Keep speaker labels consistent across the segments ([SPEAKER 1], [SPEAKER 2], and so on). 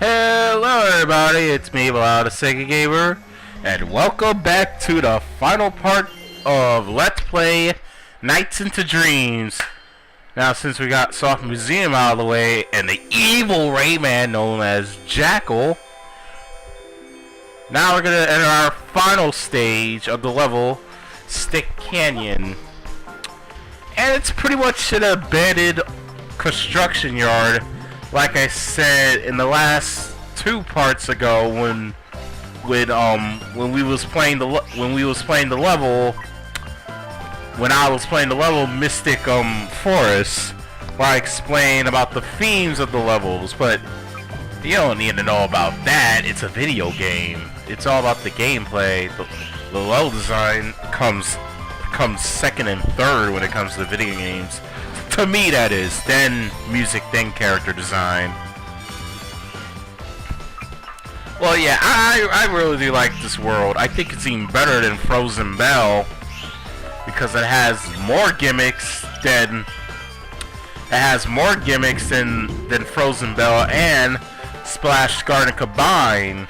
[SPEAKER 1] Hello everybody, it's me, Biliah, the Sega Gamer, and welcome back to the final part of Let's Play Nights into Dreams. Now, since we got Soft Museum out of the way, and the evil Rayman known as Jackal, now we're gonna enter our final stage of the level, Stick Cayon. And it's pretty much an abandoned construction yard. Like I said in the last two parts ago, when I was playing the level Mystic Forest, where I explained about the themes of the levels. But you don't need to know about that. It's a video game. It's all about the gameplay. The level design comes second and third when it comes to the video games. To me, that is. Then music, then character design. Well, yeah, I really do like this world. I think it's even better than Frozen Belle because it has more gimmicks than Frozen Belle and Splash Garden combined.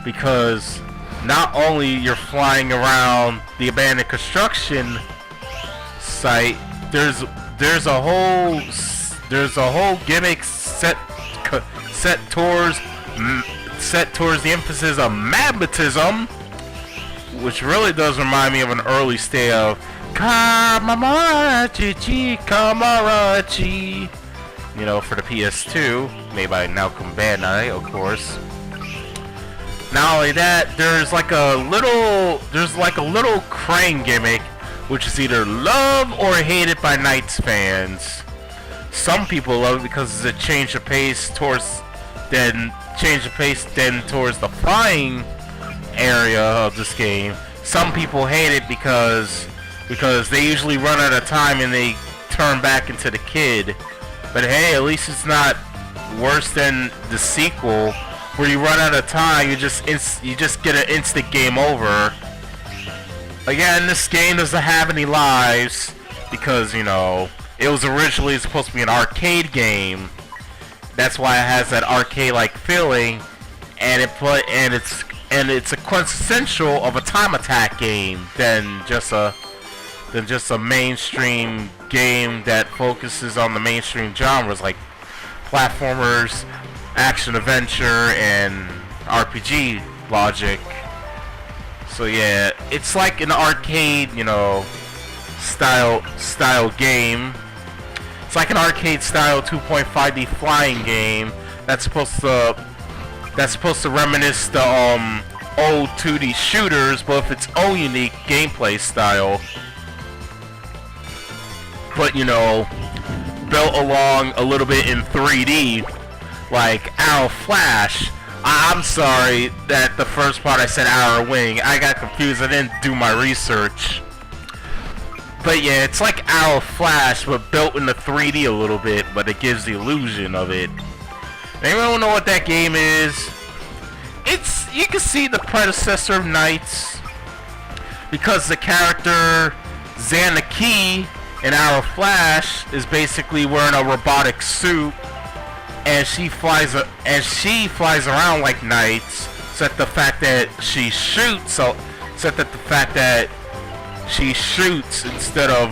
[SPEAKER 1] Because not only you're flying around the abandoned construction site, there's a whole gimmick set towards the emphasis of magnetism, which really does remind me of an early state of Kamarachi, you know, for the PS2, made by Namco Bandai, of course. Not only that, there's like a little crane gimmick, which is either loved or hated by Knights fans. Some people love it because it's a change of pace towards the flying area of this game. Some people hate it because they usually run out of time and they turn back into the kid. But hey, at least it's not worse than the sequel, where you run out of time, you just get an instant game over. Again, this game doesn't have any lives because, you know, it was originally supposed to be an arcade game. That's why it has that arcade-like feeling, and it's a quintessential of a time attack game than just a mainstream game that focuses on the mainstream genres like platformers, action adventure, and RPG logic. So yeah, it's like an arcade, you know, style game. It's like an arcade style 2.5D flying game that's supposed to reminisce the old 2D shooters, but with its own unique gameplay style. But, you know, built along a little bit in 3D, like Arrow Flash. I'm sorry that the first part I said Arrow Wing. I got confused. I didn't do my research. But yeah, it's like Arrow Flash, but built in the 3D a little bit, but it gives the illusion of it. Anyone know what that game is? You can see the predecessor of Knights, because the character Zanaki in Arrow Flash is basically wearing a robotic suit, and she flies around like Knights, except the fact that she shoots. She shoots instead of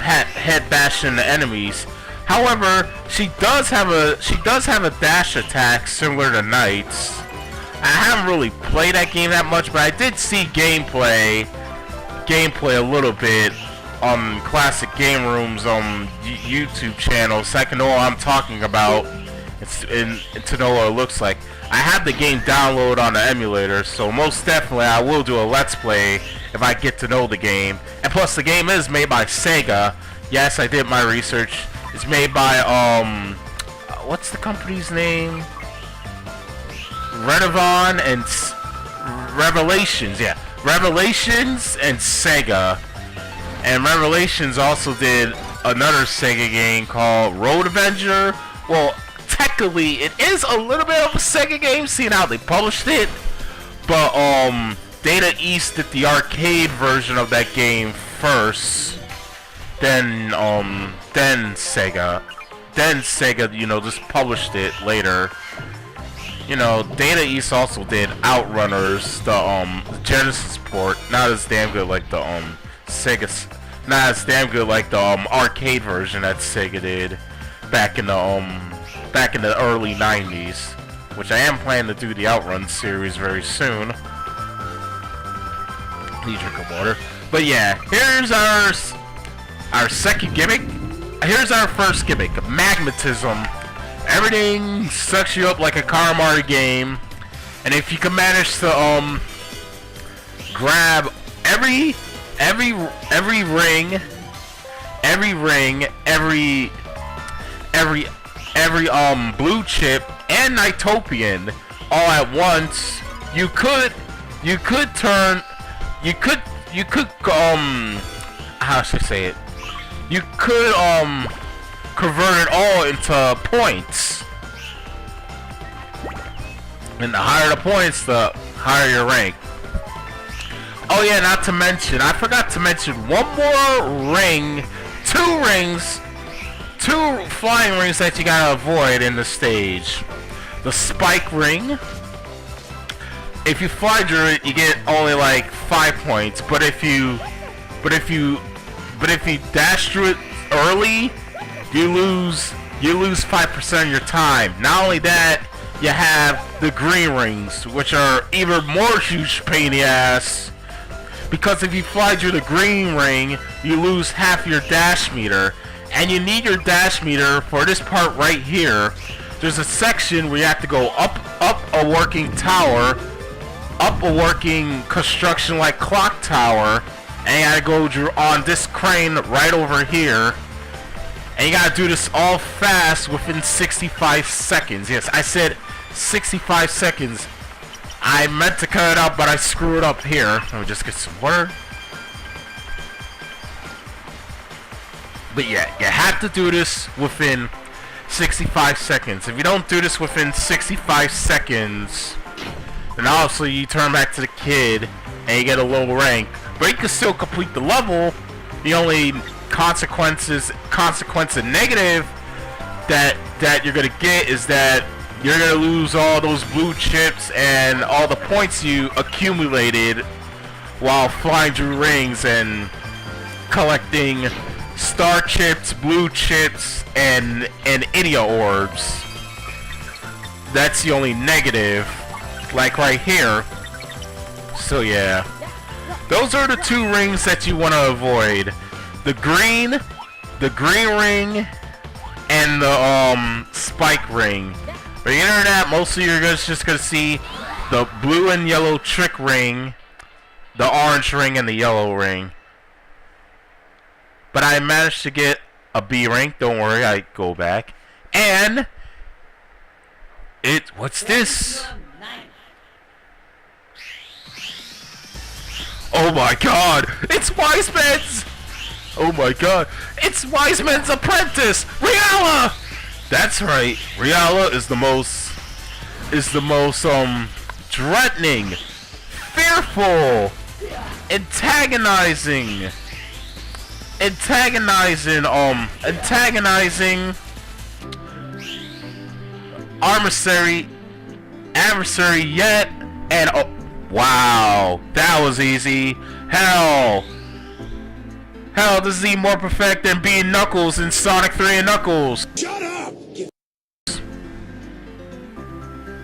[SPEAKER 1] head bashing the enemies. However, she does have a dash attack similar to Knights. I haven't really played that game that much, but I did see gameplay a little bit on Classic Game Room's YouTube channel, so I can know what I'm talking about and to know what it looks like. I have the game downloaded on the emulator, so most definitely I will do a Let's Play if I get to know the game. And plus, the game is made by Sega. Yes, I did my research. It's made by, what's the company's name? Redevon and Revelations, yeah. Revelations and Sega. And Revelations also did another Sega game called Road Avenger. Well, technically, it is a little bit of a Sega game, seeing how they published it. But, Data East did the arcade version of that game first. Then Sega. then Sega, you know, just published it later. You know, Data East also did Outrunners, the Genesis port. Not as damn good like the Sega, not as damn good like the arcade version that Sega did back in the early 90s. Which I am planning to do the Outrun series very soon. Need a drink of water. But yeah, here's our second gimmick. Here's our first gimmick, magnetism. Everything sucks you up like a Karamari game, and if you can manage to grab every ring, every blue chip and Nighttopian all at once, you could how should I say it? You could convert it all into points. And the higher the points, the higher your rank. Oh yeah, not to mention, I forgot to mention one more ring, two flying rings that you gotta avoid in the stage. The spike ring. If you fly through it, you get only like 5 points, but if you dash through it early, you lose 5% of your time. Not only that, you have the green rings, which are even more huge pain in the ass. Because if you fly through the green ring, you lose half your dash meter. And you need your dash meter for this part right here. There's a section where you have to go up a working tower, up a working construction like clock tower, and you gotta go on this crane right over here. And you gotta do this all fast within 65 seconds. Yes, I said 65 seconds. I meant to cut it out, but I screwed up here. Let me just get some water. But yeah, you have to do this within 65 seconds. If you don't do this within 65 seconds, then obviously you turn back to the kid and you get a low rank. But you can still complete the level. The only consequence negative that you're gonna get is that you're gonna lose all those blue chips and all the points you accumulated while flying through rings and collecting star chips, blue chips, and idiot orbs. That's the only negative, like right here. So yeah, those are the two rings that you want to avoid: the green ring and the spike ring. But other than that, mostly you're just gonna see the blue and yellow trick ring, the orange ring, and the yellow ring. But I managed to get a B rank. Don't worry, I go back. And what's this? Oh my God! It's Wiseman's! Oh my God! It's Wiseman's apprentice, Riala! That's right. Riala is the most threatening, fearful, antagonizing adversary yet, and oh wow, that was easy. Hell, this is even more perfect than being Knuckles in Sonic 3 and Knuckles.
[SPEAKER 2] Shut up!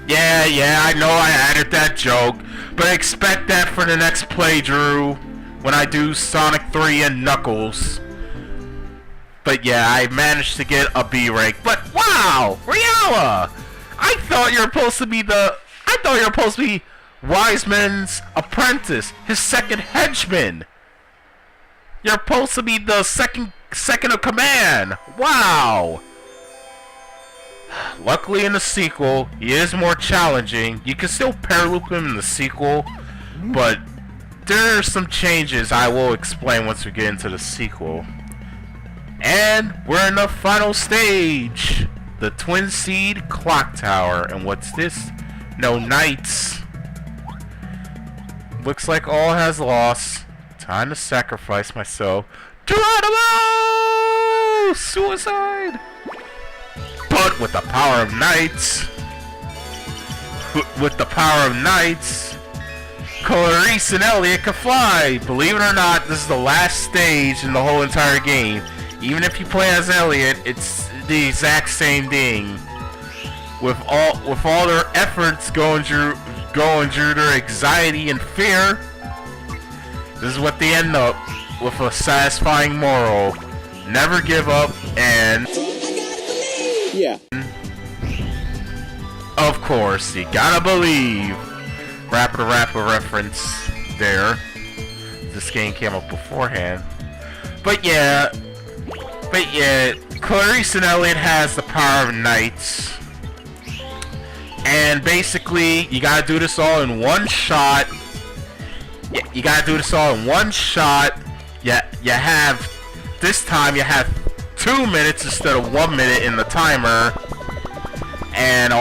[SPEAKER 1] Yeah, I know I added that joke, but expect that for the next playthrough when I do Sonic 3 and Knuckles. But yeah, I managed to get a B rank. But wow, Riala! I thought you were supposed to be Wiseman's apprentice, his second henchman. You're supposed to be the second of command. Wow. Luckily in the sequel, he is more challenging. You can still paraloop him in the sequel, but there are some changes I will explain once we get into the sequel. And we're in the final stage, the Twinseed Clock Tower. And what's this? No knights. Looks like all has lost. Time to sacrifice myself. Geronimo! Suicide! with the power of NiGHTS, Clarice and Elliot can fly. Believe it or not, this is the last stage in the whole entire game. Even if you play as Elliot, it's the exact same thing. With all their efforts going through their anxiety and fear, this is what they end up with: a satisfying moral. Never give up, and
[SPEAKER 2] yeah.
[SPEAKER 1] Of course, you gotta believe. Rapper reference there. This game came up beforehand. But yeah, Clarice and Elliot has the power of NiGHTS. And basically, you gotta do this all in one shot. You gotta do this all in one shot. This time you have 2 minutes instead of 1 minute in the timer. And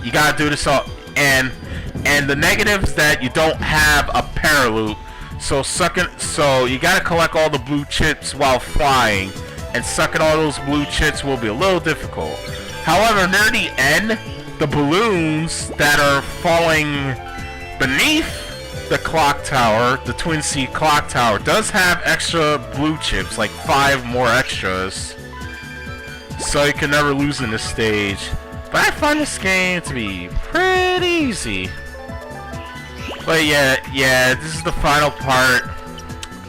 [SPEAKER 1] you gotta do this all. And the negative is that you don't have a paraloop. So you gotta collect all the blue chips while flying. And sucking all those blue chips will be a little difficult. However, near the end, the balloons that are falling beneath the clock tower, the Twinseed clock tower, does have extra blue chips, like 5 more extras. So you can never lose in this stage. But I find this game to be pretty easy. But yeah, this is the final part.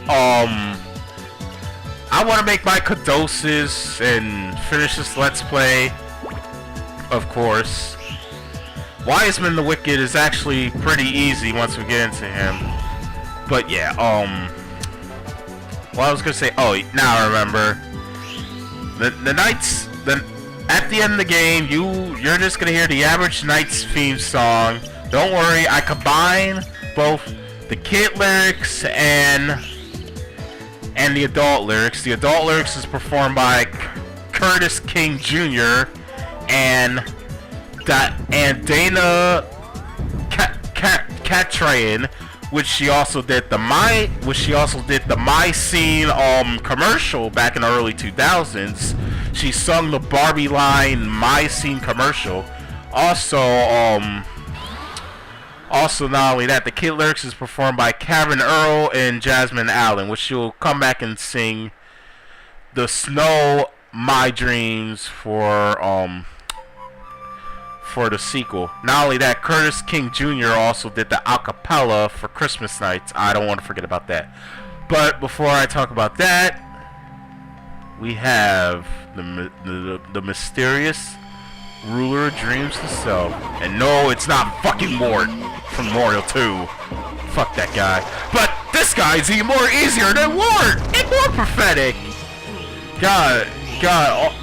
[SPEAKER 1] I want to make my condolences and finish this Let's Play. Of course. Wiseman the Wicked is actually pretty easy once we get into him. But yeah, well, I was gonna say, oh, now I remember. The Knights, at the end of the game, you're just gonna hear the average Knights theme song. Don't worry, I combine both the kid lyrics and the adult lyrics. The adult lyrics is performed by Curtis King Jr. and Dana Catrayan, which she also did the My Scene commercial back in the early 2000s. She sung the Barbie line My Scene commercial. Also, not only that, the kid lyrics is performed by Kevin Earl and Jasmine Allen, which she'll come back and sing the Snow My Dreams for the sequel. Not only that, Curtis King Jr. also did the acapella for Christmas Nights. I don't want to forget about that. But before I talk about that, we have the mysterious ruler of dreams himself. And no, it's not fucking Mort from Memorial 2. Fuck that guy. But this guy's even more easier than Mort and more prophetic. God,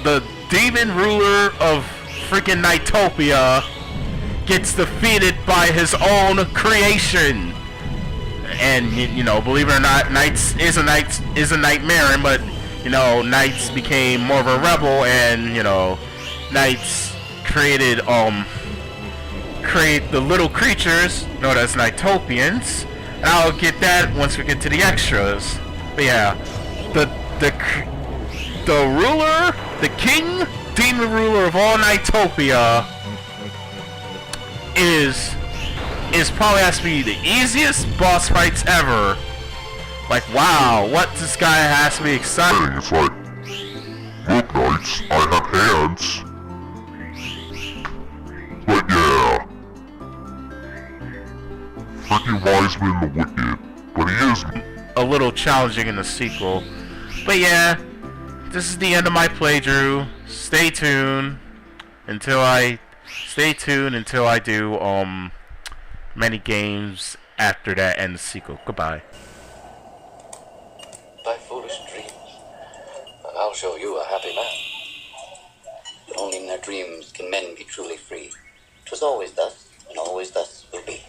[SPEAKER 1] the demon ruler of freaking NiGHTopia gets defeated by his own creation. And you know, believe it or not, NiGHTS is a nightmare, but you know, NiGHTS became more of a rebel, and you know, NiGHTS create the little creatures known as NiGHTopians. And I'll get that once we get to the extras. But yeah, the ruler, the king, demon ruler of all NiGHTopia is probably has to be the easiest boss fights ever. Like, wow, what this guy has to be excited.
[SPEAKER 3] It's like, look, Knights, I have hands. But yeah, freaking Wiseman the Wicked, but he is
[SPEAKER 1] a little challenging in the sequel. But yeah, this is the end of my playthrough. Stay tuned until I do many games after that and the sequel. Goodbye.
[SPEAKER 4] By foolish dreams, but I'll show you a happy man. But only in their dreams can men be truly free. 'Twas always thus, and always thus will be.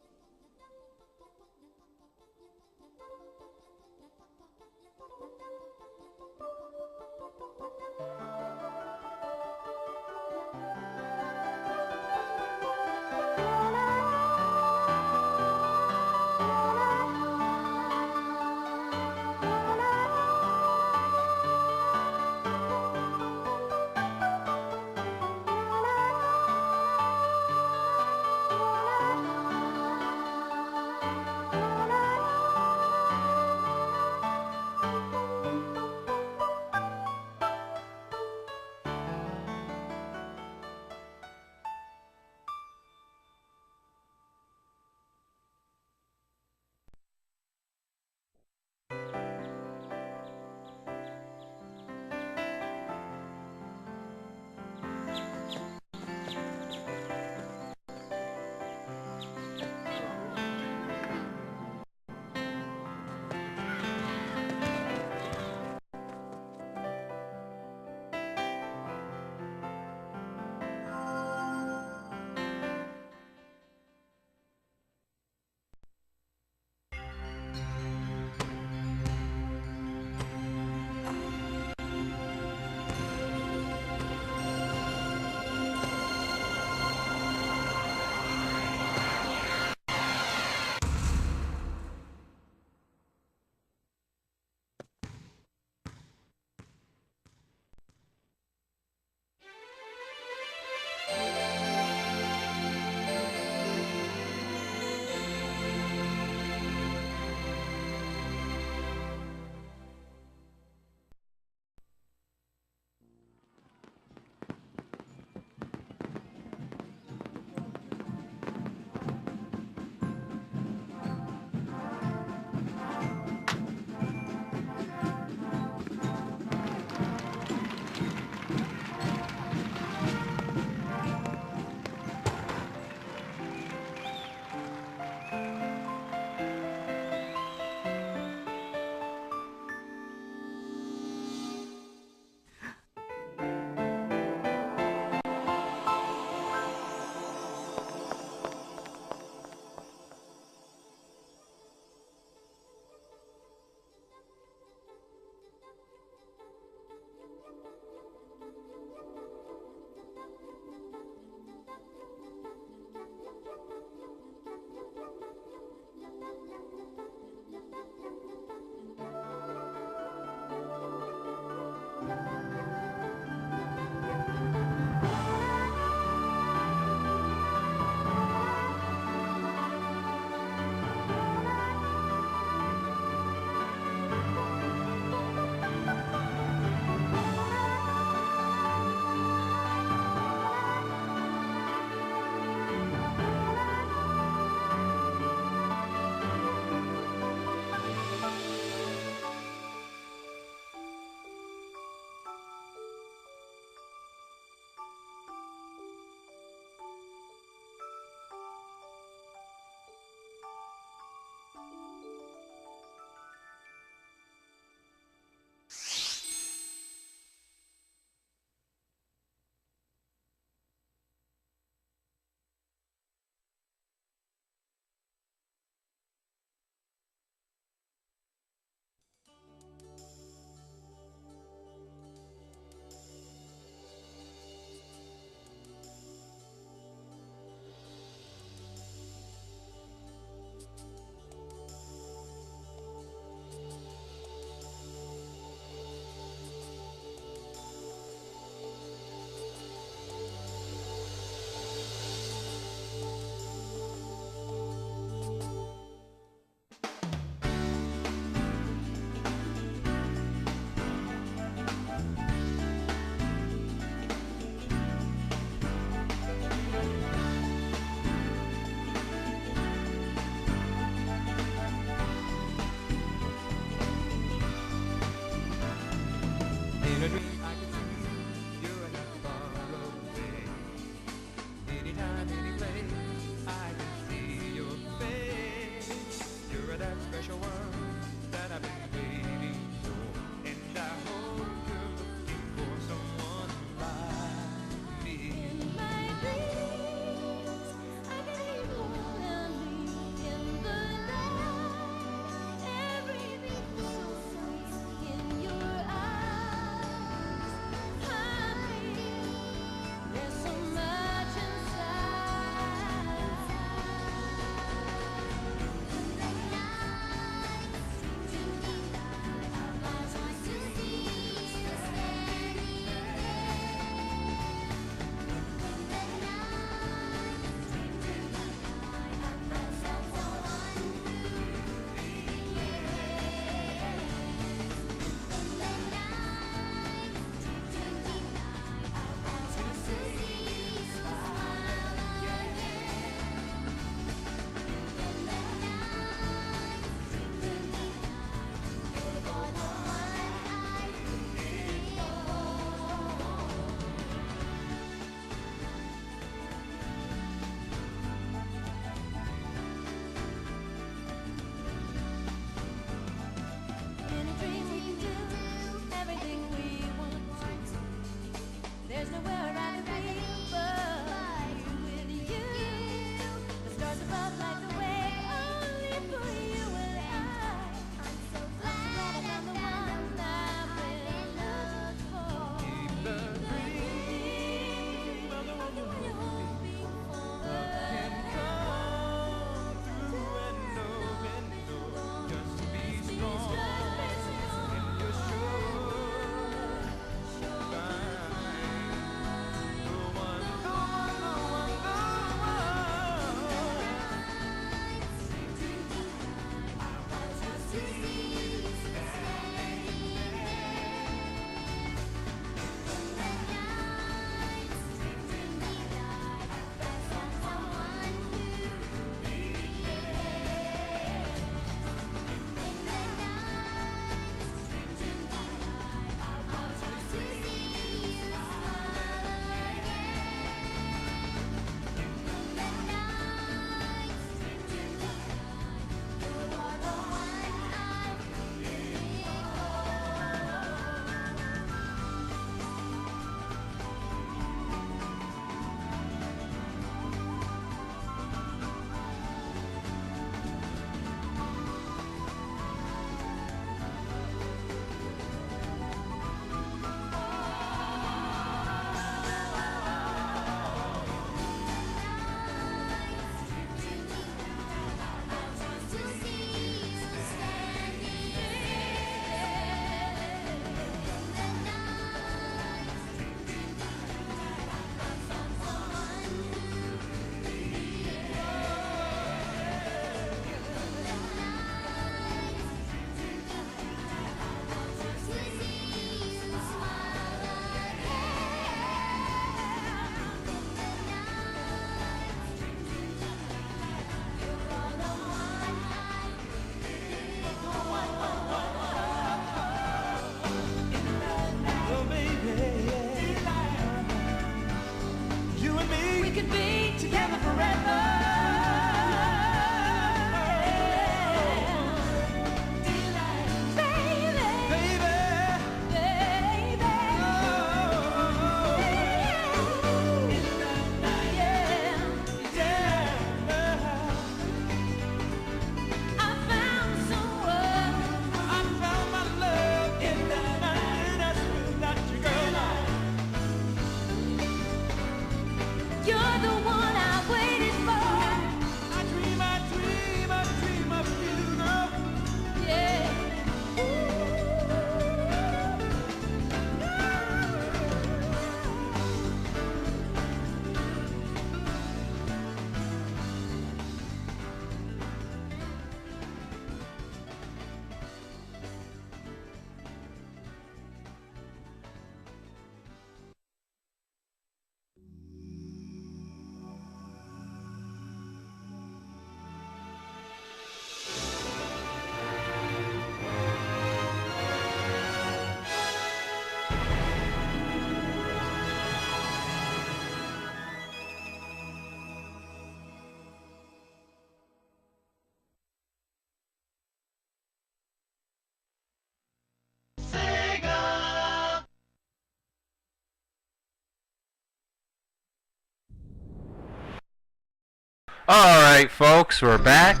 [SPEAKER 1] Alright, folks, we're back.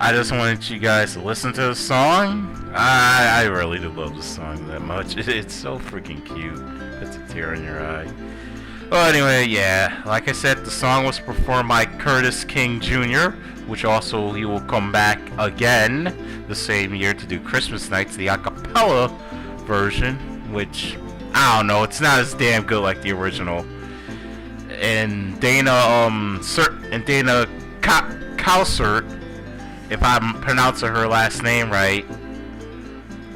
[SPEAKER 1] I just wanted you guys to listen to the song. I really do love the song that much. It's so freaking cute. It's a tear in your eye. Well, anyway, yeah. Like I said, the song was performed by Curtis King Jr., which also he will come back again the same year to do Christmas Nights, the acapella version, which, I don't know, it's not as damn good like the original. And Dana Cowsert, if I'm pronouncing her last name right,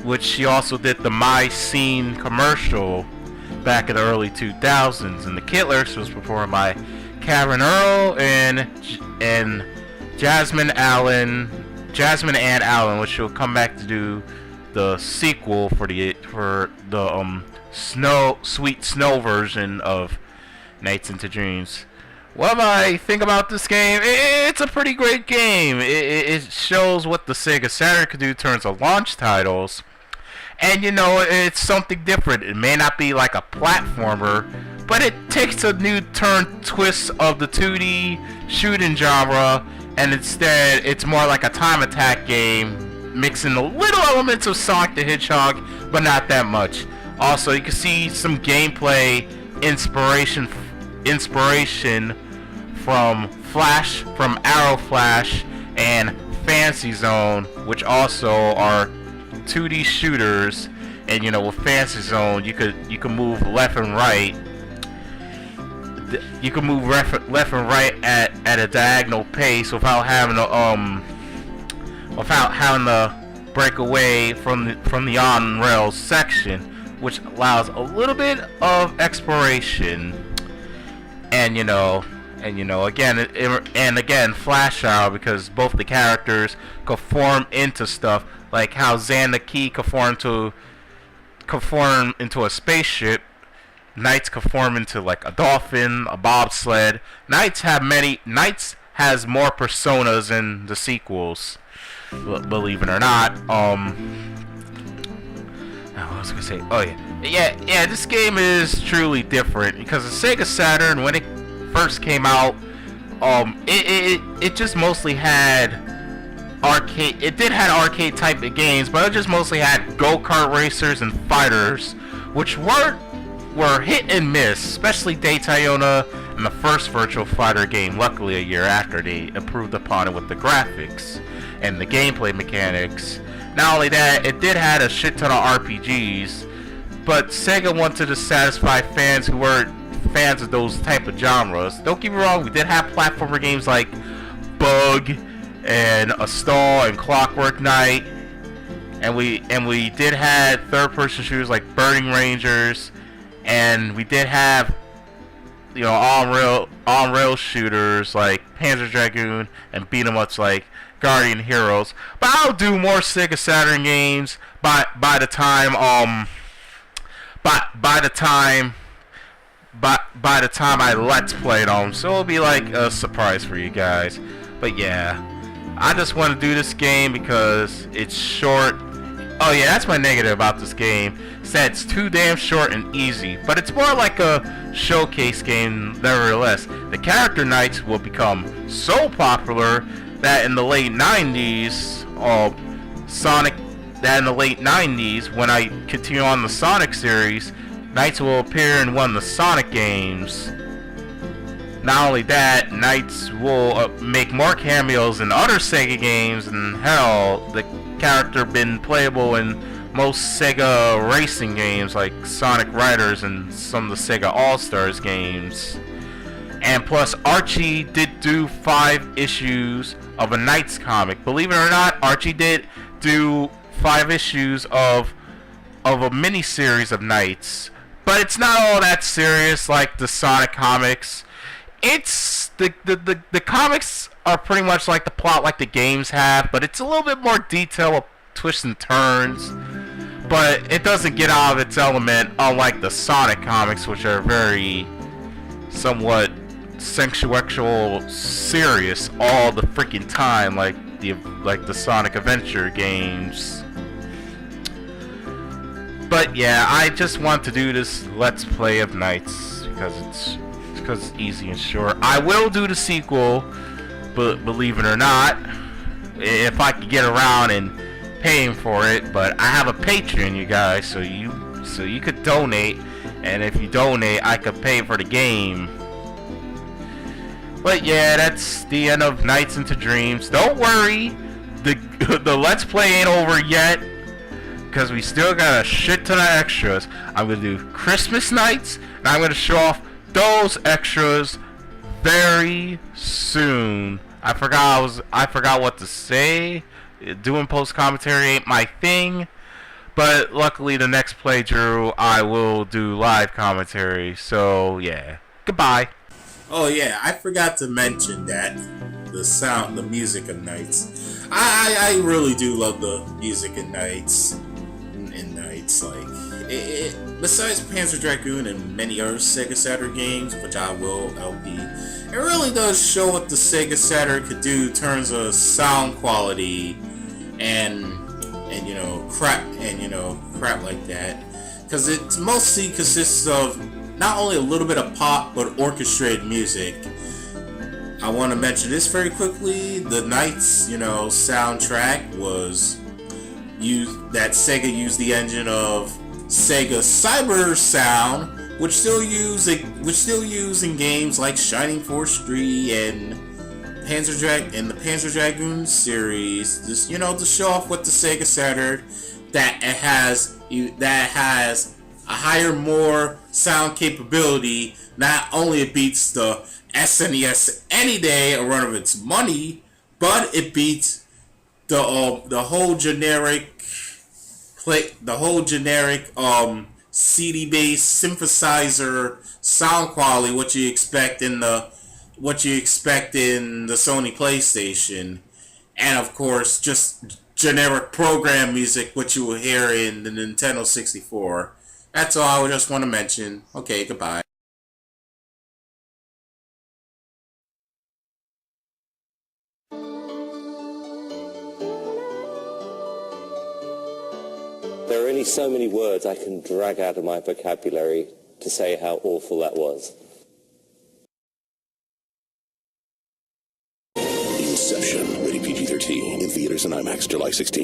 [SPEAKER 1] which she also did the My Scene commercial back in the early 2000s, and the Kid lyrics was performed by Karen Earl and Jasmine Ann Allen, which will come back to do the sequel for the Sweet Snow version of Nights into Dreams. What do I think about this game? It's a pretty great game. It shows what the Sega Saturn could do in terms of launch titles. And you know, it's something different. It may not be like a platformer, but it takes a new twist of the 2D shooting genre, and instead it's more like a time attack game, mixing the little elements of Sonic the Hedgehog, but not that much. Also, you can see some gameplay inspiration from Arrow Flash and Fantasy Zone, which also are 2D shooters. And you know, with Fantasy Zone, you can move left and right. You can move left and right at a diagonal pace without having to break away from the on rails section, which allows a little bit of exploration. And you know, again, Flash Arrow, because both the characters conform into stuff, like how Xander Key conform into a spaceship. Knights conform into like a dolphin, a bobsled. Knights has more personas in the sequels, believe it or not. What was I gonna say? Oh yeah. This game is truly different because the Sega Saturn, when it first came out, it just mostly had arcade. It did have arcade type of games, but it just mostly had go-kart racers and fighters, which were hit and miss, especially Daytona and the first Virtual Fighter game. Luckily, a year after, they improved upon it with the graphics and the gameplay mechanics. Not only that, it did have a shit ton of RPGs, but Sega wanted to satisfy fans who weren't fans of those type of genres. Don't get me wrong, we did have platformer games like Bug and Astral and Clockwork Knight, and we did have third-person shooters like Burning Rangers, and we did have, you know, on-rail shooters like Panzer Dragoon and beat-em-ups like Guardian Heroes. But I'll do more Sega Saturn games by the time I let's play them, so it'll be like a surprise for you guys. But yeah, I just want to do this game because it's short. Oh yeah, that's my negative about this game. It's that it's too damn short and easy, but it's more like a showcase game nevertheless. The character Knights will become so popular that in the late 90s, when I continue on the Sonic series, Knights will appear in one of the Sonic games. Not only that, Knights will make more cameos in other Sega games, and hell, the character been playable in most Sega racing games like Sonic Riders and some of the Sega All-Stars games. And plus, Archie did do 5 issues of a Knights comic. Believe it or not, Archie did do 5 issues of a mini-series of Knights. But it's not all that serious like the Sonic comics. It's the comics are pretty much like the plot like the games have, but it's a little bit more detailed, twists and turns. But it doesn't get out of its element, unlike the Sonic comics, which are very somewhat sexual serious all the freaking time, like the Sonic Adventure games. But yeah, I just want to do this Let's Play of Knights because it's because it's easy and short. I will do the sequel, but believe it or not, if I could get around and paying for it. But I have a Patreon, you guys, so you could donate, and if you donate, I could pay for the game. But yeah, that's the end of Nights into Dreams. Don't worry, the Let's Play ain't over yet, because we still got a shit ton of extras. I'm gonna do Christmas Nights, and I'm gonna show off those extras very soon. I forgot what to say. Doing post commentary ain't my thing, but luckily the next playthrough I will do live commentary. So yeah, goodbye.
[SPEAKER 5] Oh yeah, I forgot to mention that the music of Nights. I really do love the music in Nights. Like besides Panzer Dragoon and many other Sega Saturn games, which I will LP, it really does show what the Sega Saturn could do in terms of sound quality and crap like that, because it mostly consists of not only a little bit of pop but orchestrated music. I want to mention this very quickly. The Nights soundtrack was that Sega used the engine of Sega Cyber Sound, which still used in games like Shining Force 3 and the Panzer Dragoon series. Just to show off what the Sega Saturn that has a higher, more sound capability. Not only it beats the SNES any day a run of its money, but it beats the whole generic CD-based synthesizer sound quality, what you expect in the Sony PlayStation, and of course just generic program music, which you will hear in the Nintendo 64. That's all I just want to mention. Okay, goodbye.
[SPEAKER 6] There are only so many words I can drag out of my vocabulary to say how awful that was.
[SPEAKER 2] Inception, rated PG-13, in theaters and IMAX, July 16.